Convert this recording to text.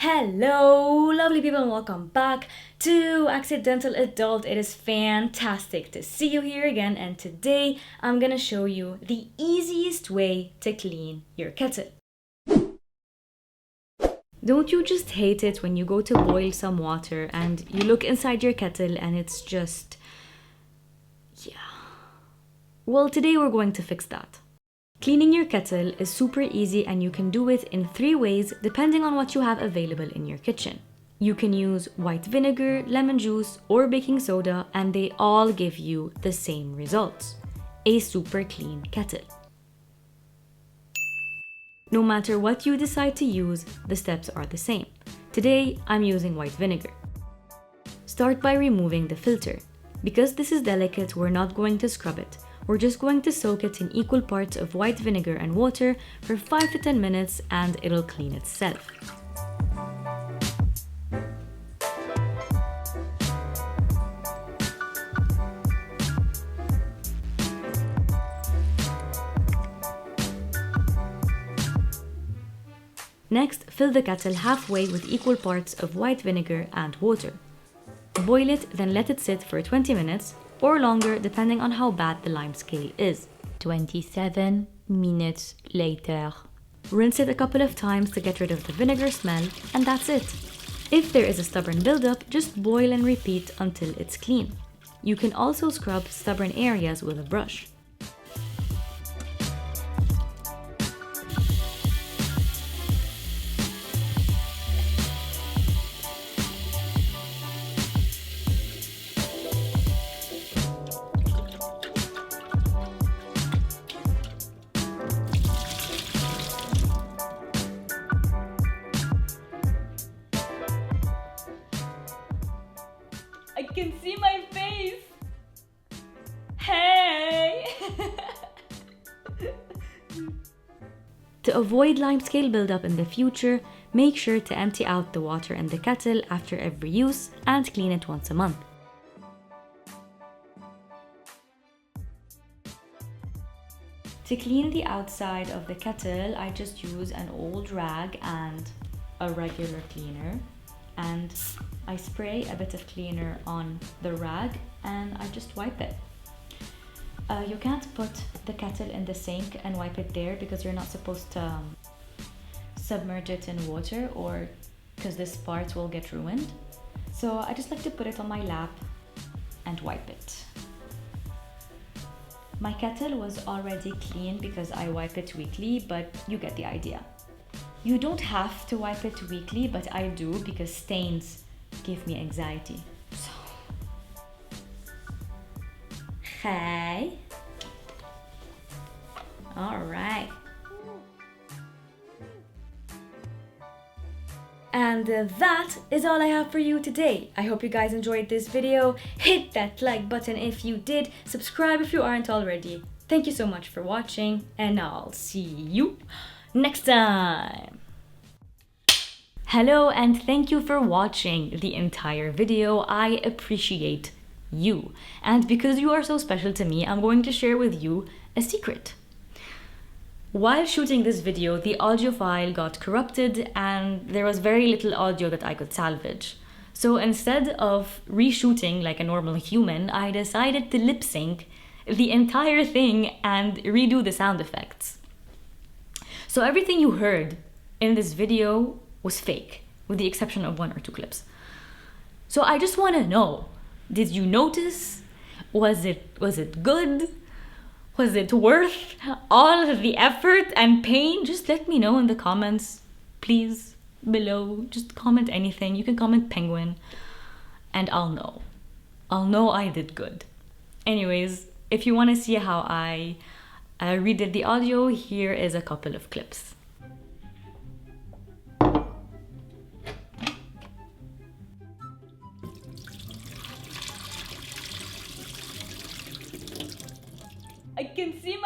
Hello, lovely people, and welcome back to Accidental Adult. It is fantastic to see you here again, and today I'm gonna show you the easiest way to clean your kettle. Don't you just hate it when you go to boil some water and you look inside your kettle and it's just... yeah. Well, today we're going to fix that. Cleaning your kettle is super easy and you can do it in 3 ways depending on what you have available in your kitchen. You can use white vinegar, lemon juice, or baking soda, and they all give you the same results: a super clean kettle. No matter what you decide to use, the steps are the same. Today, I'm using white vinegar. Start by removing the filter. Because this is delicate, we're not going to scrub it. We're just going to soak it in equal parts of white vinegar and water for 5 to 10 minutes and it'll clean itself. Next, fill the kettle halfway with equal parts of white vinegar and water. Boil it, then let it sit for 20 minutes or longer depending on how bad the lime scale is. 27 minutes later. Rinse it a couple of times to get rid of the vinegar smell, and that's it. If there is a stubborn buildup, just boil and repeat until it's clean. You can also scrub stubborn areas with a brush. I can see my face! Hey! To avoid limescale buildup in the future, make sure to empty out the water in the kettle after every use and clean it once a month. To clean the outside of the kettle, I just use an old rag and a regular cleaner. And I spray a bit of cleaner on the rag and I just wipe it. You can't put the kettle in the sink and wipe it there because you're not supposed to submerge it in water, or because this part will get ruined. So I just like to put it on my lap and wipe it. My kettle was already clean because I wipe it weekly, but you get the idea. You don't have to wipe it weekly, but I do because stains give me anxiety. So, hey. All right. And that is all I have for you today. I hope you guys enjoyed this video. Hit that like button if you did. Subscribe if you aren't already. Thank you so much for watching, and I'll see you next time. Hello, and thank you for watching the entire video. I appreciate you. And because you are so special to me, I'm going to share with you a secret. While shooting this video, the audio file got corrupted and there was very little audio that I could salvage. So instead of reshooting like a normal human, I decided to lip sync the entire thing and redo the sound effects. So everything you heard in this video was fake, with the exception of 1 or 2 clips. So I just want to know, did you notice? Was it good? Was it worth all of the effort and pain? Just let me know in the comments, please, below. Just comment anything. You can comment penguin, and I'll know. I'll know I did good. Anyways, if you want to see how I redid the audio, here is a couple of clips. I can see